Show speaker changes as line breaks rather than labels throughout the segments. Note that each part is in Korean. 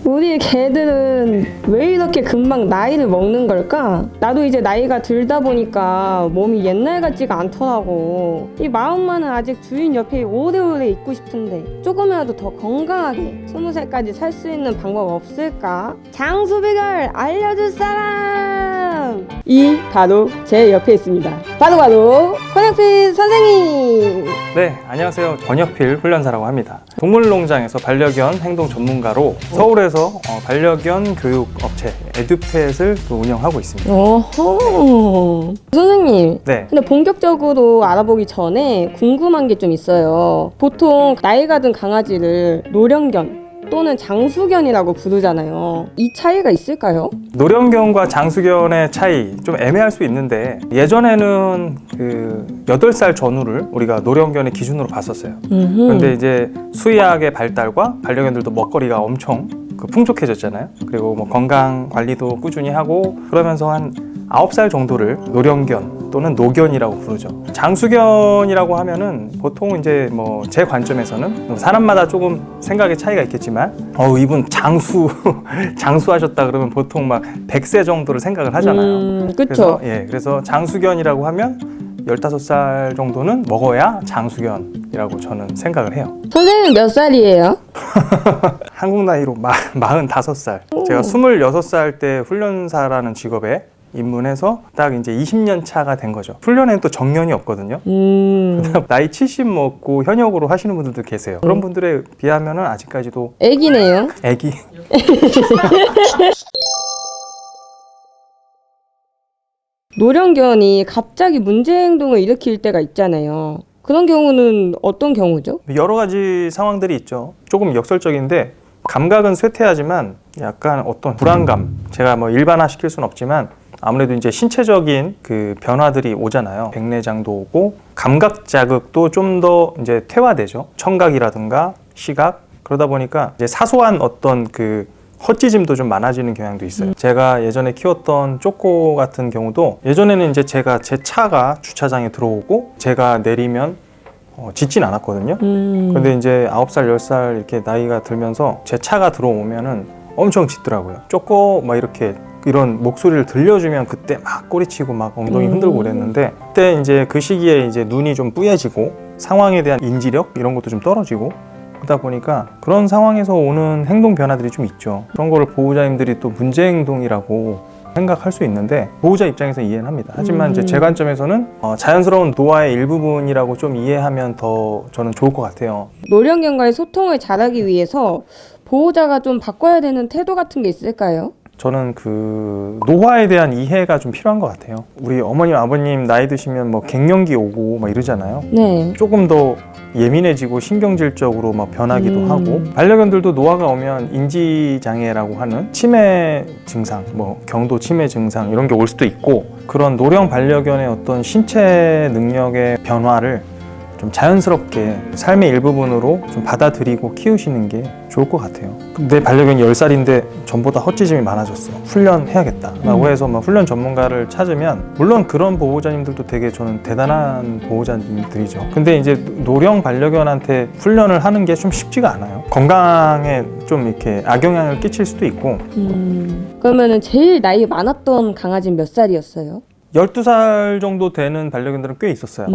우리 개들은 왜 이렇게 금방 나이를 먹는 걸까? 나도 이제 나이가 들다 보니까 몸이 옛날 같지가 않더라고. 이 마음만은 아직 주인 옆에 오래오래 있고 싶은데 조금이라도 더 건강하게 20살까지 살 수 있는 방법 없을까? 장수비결 알려줄 사람! 이 바로 제 옆에 있습니다. 바로 권혁필 선생님!
네, 안녕하세요. 권혁필 훈련사라고 합니다. 동물농장에서 반려견 행동 전문가로 서울에서 반려견 교육 업체 에듀펫을 또 운영하고 있습니다.
어허. 선생님,
네.
근데 본격적으로 알아보기 전에 궁금한 게 좀 있어요. 보통 나이가 든 강아지를 노령견 또는 장수견이라고 부르잖아요. 이 차이가 있을까요?
노령견과 장수견의 차이 좀 애매할 수 있는데 예전에는 그 8살 전후를 우리가 노령견의 기준으로 봤었어요. 그런데 이제 수의학의 발달과 반려견들도 먹거리가 엄청 풍족해졌잖아요. 그리고 뭐 건강 관리도 꾸준히 하고 그러면서 한 9살 정도를 노령견 또는 노견이라고 부르죠. 장수견이라고 하면은 보통 이제 뭐 제 관점에서는 사람마다 조금 생각의 차이가 있겠지만 이분 장수하셨다 그러면 보통 막 100세 정도를 생각을 하잖아요.
그쵸.
그래서 장수견이라고 하면 15살 정도는 먹어야 장수견이라고 저는 생각을 해요.
선생님 몇 살이에요?
한국 나이로 45살. 제가 26살 때 훈련사라는 직업에 입문해서 딱 이제 20년 차가 된 거죠. 훈련에는 또 정년이 없거든요. 나이 70 먹고 현역으로 하시는 분들도 계세요. 그런 분들에 비하면은 아직까지도
애기네요.
애기.
노령견이 갑자기 문제 행동을 일으킬 때가 있잖아요. 그런 경우는 어떤 경우죠?
여러 가지 상황들이 있죠. 조금 역설적인데 감각은 쇠퇴하지만 약간 어떤 불안감, 제가 뭐 일반화시킬 수는 없지만 아무래도 이제 신체적인 그 변화들이 오잖아요. 백내장도 오고 감각 자극도 좀 더 이제 퇴화되죠. 청각이라든가 시각, 그러다 보니까 이제 사소한 어떤 그 헛짖음도 좀 많아지는 경향도 있어요. 제가 예전에 키웠던 쪼꼬 같은 경우도 예전에는 이제 제가 제 차가 주차장에 들어오고 제가 내리면 짖진 않았거든요. 근데 이제 9살, 10살 이렇게 나이가 들면서 제 차가 들어오면은 엄청 짖더라고요. 쪼꼬 막 이렇게 이런 목소리를 들려주면 그때 막 꼬리치고 막 엉덩이 흔들고 그랬는데 그때 이제 그 시기에 이제 눈이 좀 뿌얘지고 상황에 대한 인지력 이런 것도 좀 떨어지고 그러다 보니까 그런 상황에서 오는 행동 변화들이 좀 있죠. 그런 거를 보호자님들이 또 문제 행동이라고 생각할 수 있는데 보호자 입장에서 이해는 합니다. 하지만 이제 제 관점에서는 자연스러운 노화의 일부분이라고 좀 이해하면 더 저는 좋을 것 같아요.
노령견과의 소통을 잘하기 위해서 보호자가 좀 바꿔야 되는 태도 같은 게 있을까요?
저는 그 노화에 대한 이해가 좀 필요한 것 같아요. 우리 어머님, 아버님 나이 드시면 뭐 갱년기 오고 막 이러잖아요.
네.
조금 더 예민해지고 신경질적으로 막 변하기도 하고 반려견들도 노화가 오면 인지장애라고 하는 치매 증상, 뭐 경도 치매 증상 이런 게 올 수도 있고 그런 노령 반려견의 어떤 신체 능력의 변화를 좀 자연스럽게 삶의 일부분으로 좀 받아들이고 키우시는 게 좋을 것 같아요. 내 반려견이 10살인데 전보다 헛짖음이 많아졌어. 훈련해야겠다 라고 해서 막 훈련 전문가를 찾으면 물론 그런 보호자님들도 되게 저는 대단한 보호자님들이죠. 근데 이제 노령 반려견한테 훈련을 하는 게 좀 쉽지가 않아요. 건강에 좀 이렇게 악영향을 끼칠 수도 있고.
그러면은 제일 나이 많았던 강아지는 몇 살이었어요?
12살 정도 되는 반려견들은 꽤 있었어요.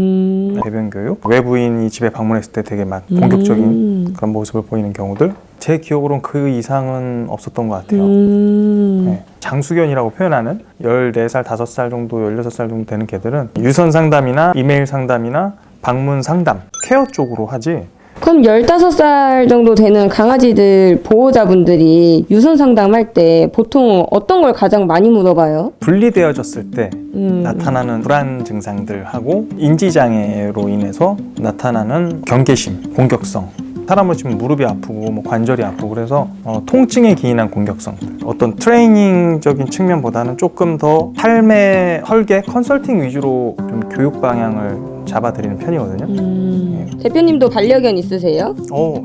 배변 교육, 외부인이 집에 방문했을 때 되게 막 공격적인 그런 모습을 보이는 경우들. 제 기억으로는 그 이상은 없었던 것 같아요. 네. 장수견이라고 표현하는 14살, 5살 정도, 16살 정도 되는 개들은 유선 상담이나 이메일 상담이나 방문 상담, 케어 쪽으로 하지.
그럼 15살 정도 되는 강아지들 보호자분들이 유선 상담할 때 보통 어떤 걸 가장 많이 물어봐요?
분리되어졌을 때 나타나는 불안 증상들하고 인지장애로 인해서 나타나는 경계심, 공격성. 사람은 지금 무릎이 아프고 뭐 관절이 아프고 그래서 통증에 기인한 공격성, 어떤 트레이닝적인 측면보다는 조금 더 삶의 설계, 컨설팅 위주로 좀 교육 방향을 잡아드리는 편이거든요.
대표님도 반려견 있으세요?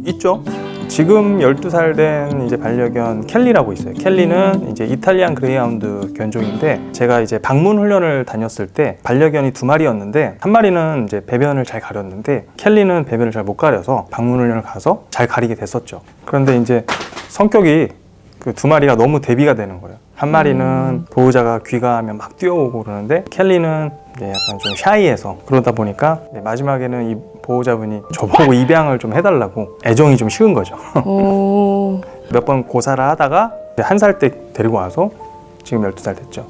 있죠. 지금 12살 된 이제 반려견 켈리라고 있어요. 켈리는 이제 이탈리안 그레이하운드 견종인데 제가 이제 방문 훈련을 다녔을 때 반려견이 2마리였는데 한 마리는 이제 배변을 잘 가렸는데 켈리는 배변을 잘 못 가려서 방문 훈련을 가서 잘 가리게 됐었죠. 그런데 이제 성격이 그 두 마리가 너무 대비가 되는 거예요. 한 마리는 보호자가 귀가하면 막 뛰어오고 그러는데 켈리는 이제 약간 좀 샤이해서 그러다 보니까 마지막에는 이 보호자분이 저보고 입양을 좀 해달라고 애정이 좀 식은 거죠. 몇 번 고사를 하다가 1살 때 데리고 와서 지금 12살 됐죠.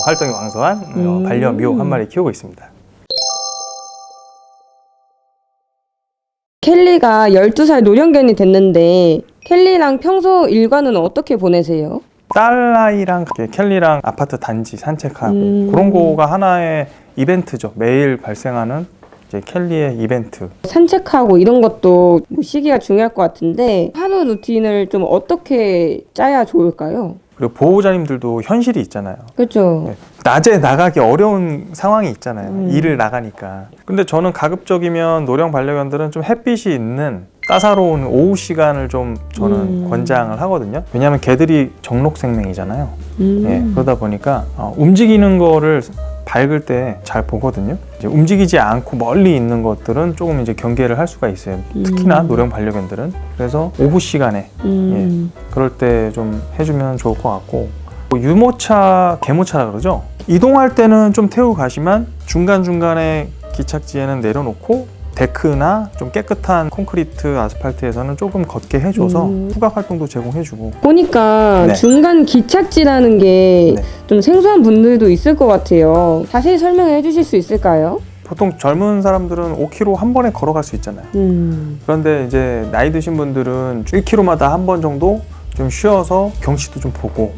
활동이 왕성한 반려묘 한 마리 키우고 있습니다.
켈리가 12살 노령견이 됐는데 켈리랑 평소 일과는 어떻게 보내세요?
딸아이랑 켈리랑 아파트 단지 산책하고 그런 거가 하나의 이벤트죠. 매일 발생하는 이제 켈리의 이벤트.
산책하고 이런 것도 뭐 시기가 중요할 것 같은데 하루 루틴을 좀 어떻게 짜야 좋을까요?
그리고 보호자님들도 현실이 있잖아요.
그렇죠.
네. 낮에 나가기 어려운 상황이 있잖아요. 일을 나가니까. 근데 저는 가급적이면 노령 반려견들은 좀 햇빛이 있는 따사로운 오후 시간을 좀 저는 권장을 하거든요. 왜냐하면 개들이 정록생명이잖아요. 예, 그러다 보니까 움직이는 거를 밝을 때 잘 보거든요. 이제 움직이지 않고 멀리 있는 것들은 조금 이제 경계를 할 수가 있어요. 특히나 노령 반려견들은. 그래서 오후 시간에 예, 그럴 때 좀 해주면 좋을 것 같고, 유모차, 개모차라 그러죠. 이동할 때는 좀 태우고 가시만 중간중간에 기착지에는 내려놓고 데크나 좀 깨끗한 콘크리트 아스팔트에서는 조금 걷게 해줘서 후각 활동도 제공해주고.
보니까
네.
중간 기착지라는 게 좀 생소한 분들도 있을 것 같아요. 자세히 설명해 주실 수 있을까요?
보통 젊은 사람들은 5km 한 번에 걸어갈 수 있잖아요. 그런데 이제 나이 드신 분들은 1km마다 한 번 정도 좀 쉬어서 경치도 좀 보고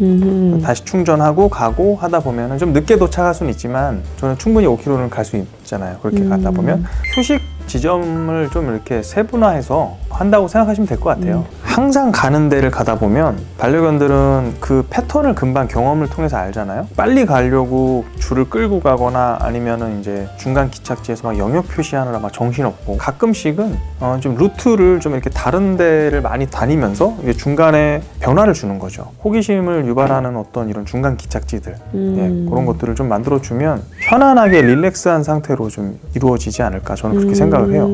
다시 충전하고 가고 하다 보면 좀 늦게 도착할 수는 있지만 저는 충분히 5km는 갈 수 있잖아요. 그렇게 가다 보면 휴식 지점을 좀 이렇게 세분화해서 한다고 생각하시면 될 것 같아요. 항상 가는 데를 가다 보면 반려견들은 그 패턴을 금방 경험을 통해서 알잖아요. 빨리 가려고 줄을 끌고 가거나 아니면은 이제 중간 기착지에서 막 영역 표시하느라 막 정신없고, 가끔씩은 좀 루트를 좀 이렇게 다른 데를 많이 다니면서 이게 중간에 변화를 주는 거죠. 호기심을 유발하는 어떤 이런 중간 기착지들, 예, 그런 것들을 좀 만들어주면 편안하게 릴렉스한 상태로 좀 이루어지지 않을까, 저는 그렇게 생각을 해요.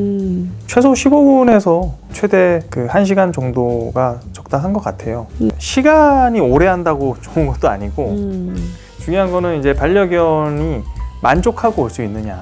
최소 15분에서 최대 그 1시간 정도가 적당한 것 같아요. 시간이 오래 한다고 좋은 것도 아니고 중요한 거는 이제 반려견이 만족하고 올 수 있느냐.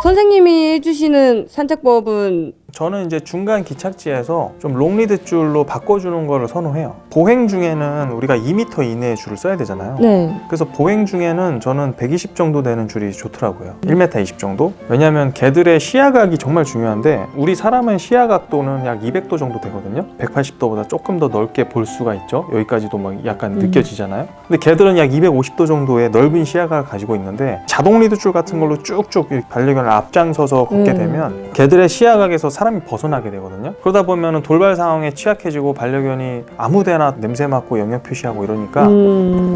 선생님이 해주시는 산책법은
저는 이제 중간 기착지에서 좀 롱리드 줄로 바꿔주는 거를 선호해요. 보행 중에는 우리가 2m 이내의 줄을 써야 되잖아요.
네.
그래서 보행 중에는 저는 120 정도 되는 줄이 좋더라고요. 1m 20 정도? 왜냐하면 개들의 시야각이 정말 중요한데 우리 사람의 시야각도는 약 200도 정도 되거든요. 180도보다 조금 더 넓게 볼 수가 있죠. 여기까지도 막 약간 느껴지잖아요. 근데 개들은 약 250도 정도의 넓은 시야각을 가지고 있는데 자동 리드 줄 같은 걸로 쭉쭉 반려견을 앞장서서 걷게 되면 개들의 시야각에서 사람이 벗어나게 되거든요. 그러다 보면 돌발 상황에 취약해지고 반려견이 아무데나 냄새 맡고 영역 표시하고 이러니까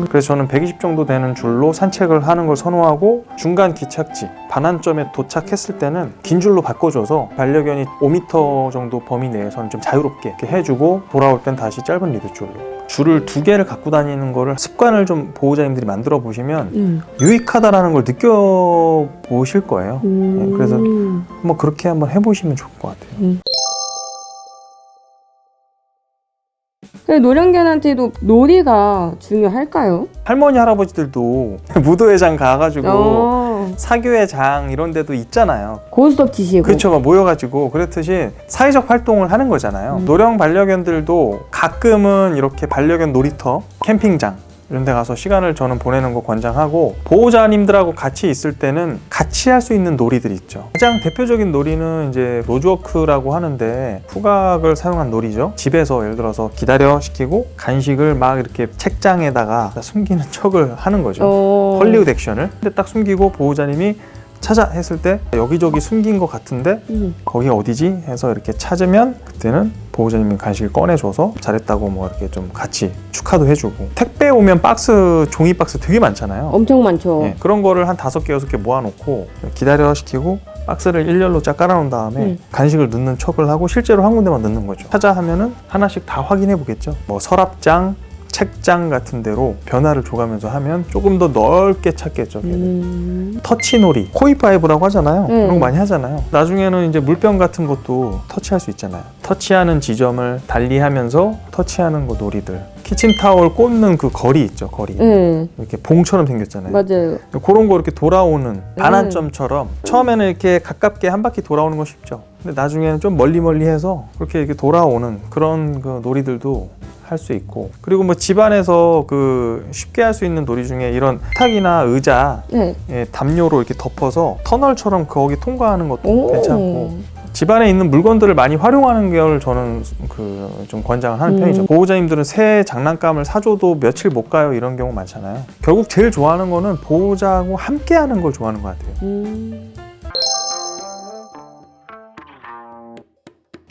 그래서 저는 120 정도 되는 줄로 산책을 하는 걸 선호하고, 중간 기착지 반환점에 도착했을 때는 긴 줄로 바꿔줘서 반려견이 5m 정도 범위 내에서는 좀 자유롭게 이렇게 해주고, 돌아올 땐 다시 짧은 리드 줄로. 줄을 2개를 갖고 다니는 거를 습관을 좀 보호자님들이 만들어 보시면 유익하다라는 걸 느껴보실 거예요. 네, 그래서 한번 그렇게 한번 해보시면 좋을 것 같아요.
노령견한테도 놀이가 중요할까요?
할머니 할아버지들도 무도회장 가가지고 사교회장 이런 데도 있잖아요.
고스톱 치시고.
그렇죠. 막 모여가지고 그렇듯이 사회적 활동을 하는 거잖아요. 노령 반려견들도 가끔은 이렇게 반려견 놀이터, 캠핑장 이런 데 가서 시간을 저는 보내는 거 권장하고, 보호자님들하고 같이 있을 때는 같이 할 수 있는 놀이들이 있죠. 가장 대표적인 놀이는 이제 로즈워크라고 하는데 후각을 사용한 놀이죠. 집에서 예를 들어서 기다려 시키고 간식을 막 이렇게 책장에다가 숨기는 척을 하는 거죠. 헐리우드 액션을. 근데 딱 숨기고 보호자님이 찾아 했을 때 여기저기 숨긴 것 같은데 거기 어디지? 해서 이렇게 찾으면 그때는 보호자님이 간식을 꺼내줘서 잘했다고 뭐 이렇게 좀 같이 축하도 해주고. 택배 오면 박스, 종이 박스 되게 많잖아요.
엄청 많죠.
네, 그런 거를 한 5개, 6개 모아놓고 기다려 시키고 박스를 일렬로 쫙 깔아놓은 다음에 간식을 넣는 척을 하고 실제로 한 군데만 넣는 거죠. 찾아 하면은 하나씩 다 확인해 보겠죠. 뭐 서랍장, 책장 같은 데로 변화를 줘가면서 하면 조금 더 넓게 찾겠죠. 터치놀이, 코이5라고 하잖아요. 그런 거 많이 하잖아요. 나중에는 이제 물병 같은 것도 터치할 수 있잖아요. 터치하는 지점을 달리하면서 터치하는 거 놀이들. 키친타월 꽂는 그 거리 있죠, 거리. 이렇게 봉처럼 생겼잖아요.
맞아요.
그런 거 이렇게 돌아오는 반환점처럼 처음에는 이렇게 가깝게 한 바퀴 돌아오는 거 쉽죠. 근데 나중에는 좀 멀리 해서 그렇게 이렇게 돌아오는 그런 그 놀이들도 할 수 있고, 그리고 뭐 집안에서 그 쉽게 할 수 있는 놀이 중에 이런 식탁이나 의자 예, 담요로 이렇게 덮어서 터널처럼 거기 통과하는 것도 괜찮고, 집안에 있는 물건들을 많이 활용하는 걸 저는 그 좀 권장을 하는 편이죠. 보호자님들은 새 장난감을 사줘도 며칠 못 가요 이런 경우 많잖아요. 결국 제일 좋아하는 거는 보호자하고 함께 하는 걸 좋아하는 것 같아요.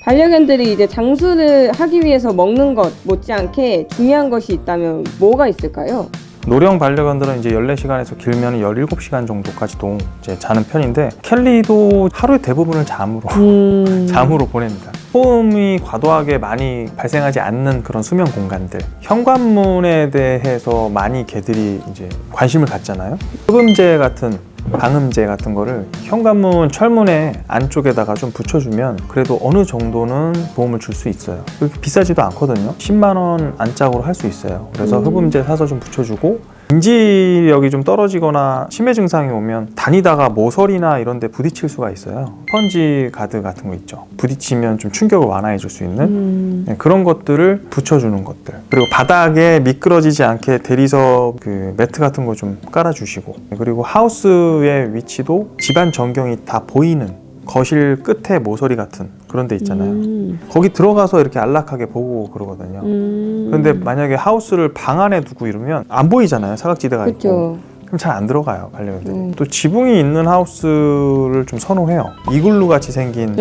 반려견들이 이제 장수를 하기 위해서 먹는 것 못지않게 중요한 것이 있다면 뭐가 있을까요?
노령 반려견들은 이제 14시간에서 길면 17시간 정도까지도 이제 자는 편인데, 켈리도 하루의 대부분을 잠으로 보냅니다. 소음이 과도하게 많이 발생하지 않는 그런 수면 공간들, 현관문에 대해서 많이 개들이 이제 관심을 갖잖아요. 흡음재 같은 방음제 같은 거를 현관문 철문에 안쪽에다가 좀 붙여주면 그래도 어느 정도는 도움을 줄 수 있어요. 그렇게 비싸지도 않거든요. 10만 원 안짝으로 할 수 있어요. 그래서 흡음제 사서 좀 붙여주고, 인지력이 좀 떨어지거나 치매 증상이 오면 다니다가 모서리나 이런 데 부딪힐 수가 있어요. 스펀지 가드 같은 거 있죠. 부딪히면 좀 충격을 완화해 줄 수 있는 네, 그런 것들을 붙여주는 것들. 그리고 바닥에 미끄러지지 않게 대리석 그 매트 같은 거 좀 깔아주시고, 그리고 하우스의 위치도 집안 전경이 다 보이는 거실 끝에 모서리 같은 그런 데 있잖아요. 거기 들어가서 이렇게 안락하게 보고 그러거든요. 그런데 만약에 하우스를 방 안에 두고 이러면 안 보이잖아요. 사각지대가
그쵸.
있고. 그럼 잘 안 들어가요, 반려견들이. 또 지붕이 있는 하우스를 좀 선호해요. 이글루 같이 생긴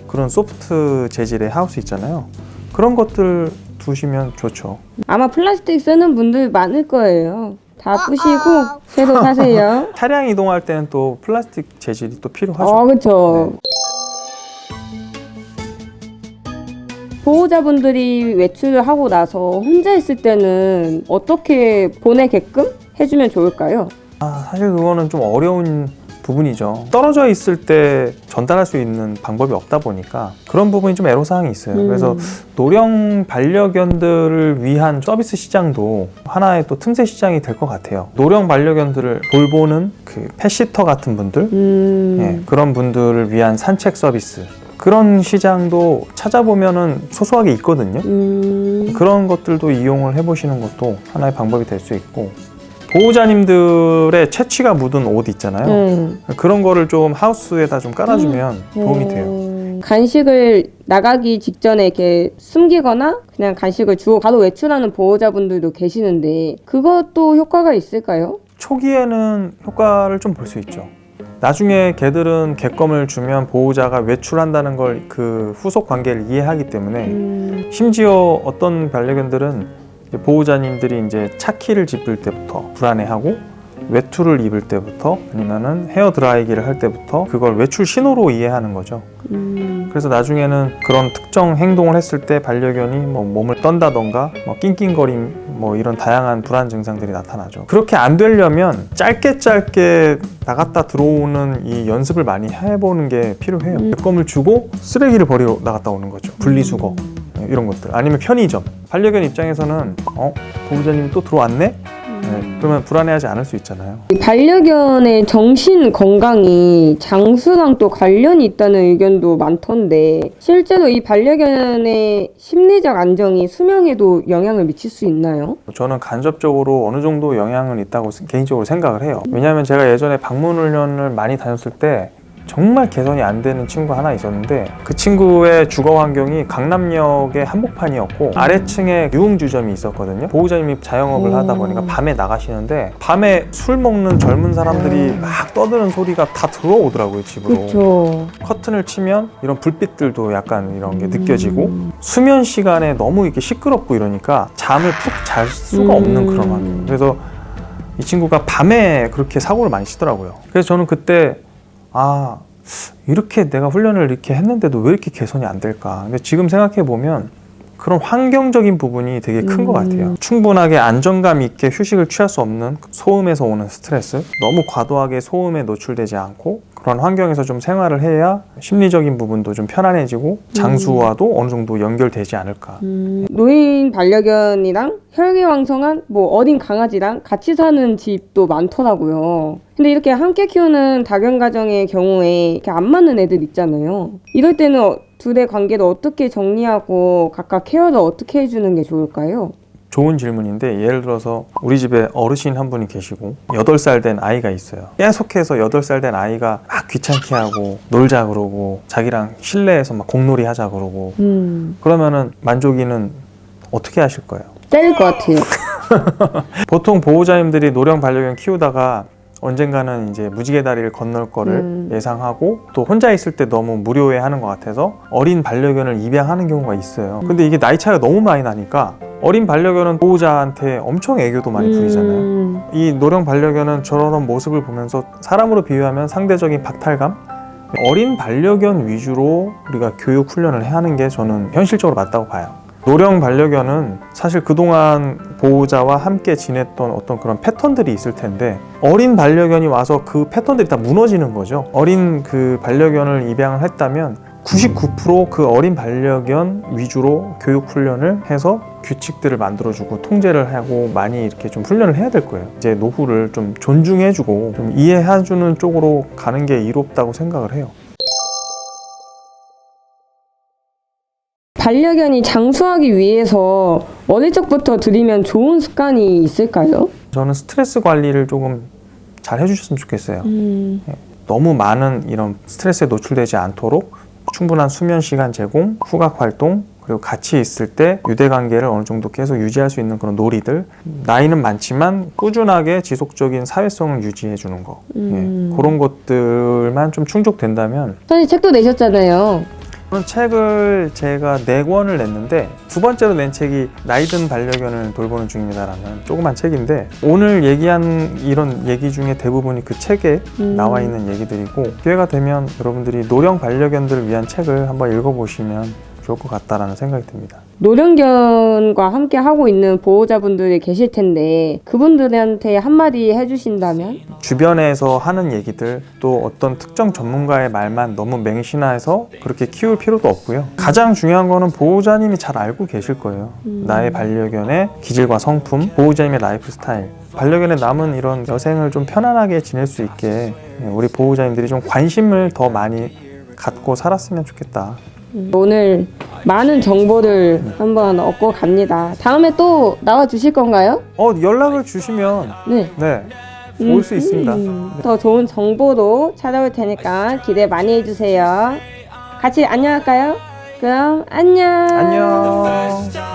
그런 소프트 재질의 하우스 있잖아요. 그런 것들 두시면 좋죠.
아마 플라스틱 쓰는 분들 많을 거예요. 다 부시고 새로 사세요.
차량 이동할 때는 또 플라스틱 재질이 또 필요하죠.
그렇죠. 보호자분들이 외출을 하고 나서 혼자 있을 때는 어떻게 보내게끔 해주면 좋을까요?
사실 그거는 좀 어려운 부분이죠. 떨어져 있을 때 전달할 수 있는 방법이 없다 보니까 그런 부분이 좀 애로사항이 있어요. 그래서 노령 반려견들을 위한 서비스 시장도 하나의 또 틈새 시장이 될 것 같아요. 노령 반려견들을 돌보는 그 펫시터 같은 분들, 예, 그런 분들을 위한 산책 서비스, 그런 시장도 찾아보면은 소소하게 있거든요. 그런 것들도 이용을 해보시는 것도 하나의 방법이 될 수 있고, 보호자님들의 채취가 묻은 옷 있잖아요. 그런 거를 좀 하우스에다 좀 깔아주면 도움이 돼요.
간식을 나가기 직전에 이렇게 숨기거나 그냥 간식을 주고 바로 외출하는 보호자분들도 계시는데 그것도 효과가 있을까요?
초기에는 효과를 좀 볼 수 있죠. 나중에 개들은 객검을 주면 보호자가 외출한다는 걸 그 후속 관계를 이해하기 때문에, 심지어 어떤 반려견들은 보호자님들이 이제 차키를 짚을 때부터 불안해하고, 외투를 입을 때부터, 아니면은 헤어 드라이기를 할 때부터 그걸 외출 신호로 이해하는 거죠. 그래서 나중에는 그런 특정 행동을 했을 때 반려견이 뭐 몸을 떤다던가 뭐 낑낑거림, 뭐 이런 다양한 불안 증상들이 나타나죠. 그렇게 안 되려면 짧게 나갔다 들어오는 이 연습을 많이 해보는 게 필요해요. 객검을 주고 쓰레기를 버리러 나갔다 오는 거죠. 분리수거 이런 것들, 아니면 편의점. 반려견 입장에서는 보호자님이 또 들어왔네? 네, 그러면 불안해하지 않을 수 있잖아요.
반려견의 정신 건강이 장수랑 또 관련이 있다는 의견도 많던데 실제로 이 반려견의 심리적 안정이 수명에도 영향을 미칠 수 있나요?
저는 간접적으로 어느 정도 영향은 있다고 개인적으로 생각을 해요. 왜냐하면 제가 예전에 방문훈련을 많이 다녔을 때 정말 개선이 안 되는 친구가 하나 있었는데, 그 친구의 주거 환경이 강남역의 한복판이었고 아래층에 유흥주점이 있었거든요. 보호자님이 자영업을 하다 보니까 밤에 나가시는데, 밤에 술 먹는 젊은 사람들이 막 떠드는 소리가 다 들어오더라고요, 집으로.
그렇죠.
커튼을 치면 이런 불빛들도 약간 이런 게 느껴지고, 수면 시간에 너무 이렇게 시끄럽고 이러니까 잠을 푹 잘 수가 없는 그런 환경. 그래서 이 친구가 밤에 그렇게 사고를 많이 치더라고요. 그래서 저는 그때 이렇게 내가 훈련을 이렇게 했는데도 왜 이렇게 개선이 안 될까. 근데 지금 생각해 보면 그런 환경적인 부분이 되게 큰 것 같아요. 충분하게 안정감 있게 휴식을 취할 수 없는 소음에서 오는 스트레스, 너무 과도하게 소음에 노출되지 않고 그런 환경에서 좀 생활을 해야 심리적인 부분도 좀 편안해지고 장수와도 어느 정도 연결되지 않을까.
노인 반려견이랑 혈기왕성한 뭐 어린 강아지랑 같이 사는 집도 많더라고요. 근데 이렇게 함께 키우는 다견 가정의 경우에 이렇게 안 맞는 애들 있잖아요. 이럴 때는 둘의 관계를 어떻게 정리하고 각각 케어를 어떻게 해주는 게 좋을까요?
좋은 질문인데 예를 들어서 우리 집에 어르신 한 분이 계시고 8살 된 아이가 있어요. 계속해서 8살 된 아이가 막 귀찮게 하고 놀자 그러고 자기랑 실내에서 막 공놀이 하자 그러고 그러면은 만족이는 어떻게 하실 거예요?
때릴 것 같아요.
보통 보호자님들이 노령 반려견 키우다가 언젠가는 이제 무지개 다리를 건널 거를 예상하고 또 혼자 있을 때 너무 무료해 하는 것 같아서 어린 반려견을 입양하는 경우가 있어요. 근데 이게 나이 차이가 너무 많이 나니까 어린 반려견은 보호자한테 엄청 애교도 많이 부리잖아요. 이 노령 반려견은 저런 모습을 보면서 사람으로 비유하면 상대적인 박탈감? 어린 반려견 위주로 우리가 교육 훈련을 해야 하는 게 저는 현실적으로 맞다고 봐요. 노령 반려견은 사실 그동안 보호자와 함께 지냈던 어떤 그런 패턴들이 있을 텐데 어린 반려견이 와서 그 패턴들이 다 무너지는 거죠. 어린 그 반려견을 입양을 했다면 99% 그 어린 반려견 위주로 교육 훈련을 해서 규칙들을 만들어주고 통제를 하고 많이 이렇게 좀 훈련을 해야 될 거예요. 이제 노후를 좀 존중해주고 좀 이해해주는 쪽으로 가는 게 이롭다고 생각을 해요.
반려견이 장수하기 위해서 어릴 적부터 들이면 좋은 습관이 있을까요?
저는 스트레스 관리를 조금 잘 해주셨으면 좋겠어요. 너무 많은 이런 스트레스에 노출되지 않도록 충분한 수면 시간 제공, 후각 활동, 그리고 같이 있을 때 유대관계를 어느 정도 계속 유지할 수 있는 그런 놀이들. 나이는 많지만 꾸준하게 지속적인 사회성을 유지해 주는 거. 그런 것들만 좀 충족된다면.
선생님 책도 내셨잖아요.
저는 책을 제가 4권을 냈는데 두 번째로 낸 책이 나이든 반려견을 돌보는 중입니다라는 조그만 책인데 오늘 얘기한 이런 얘기 중에 대부분이 그 책에 나와 있는 얘기들이고 기회가 되면 여러분들이 노령 반려견들을 위한 책을 한번 읽어보시면 좋을 것 같다라는 생각이 듭니다.
노령견과 함께 하고 있는 보호자분들이 계실 텐데 그분들한테 한마디 해주신다면?
주변에서 하는 얘기들 또 어떤 특정 전문가의 말만 너무 맹신해서 그렇게 키울 필요도 없고요. 가장 중요한 거는 보호자님이 잘 알고 계실 거예요. 나의 반려견의 기질과 성품, 보호자님의 라이프 스타일, 반려견의 남은 이런 여생을 좀 편안하게 지낼 수 있게 우리 보호자님들이 좀 관심을 더 많이 갖고 살았으면 좋겠다.
오늘 많은 정보를 한번 얻고 갑니다. 다음에 또 나와 주실 건가요?
연락을 주시면
네.
올 수 있습니다.
더 좋은 정보도 찾아올 테니까 기대 많이 해주세요. 같이 안녕할까요? 그럼 안녕.
안녕.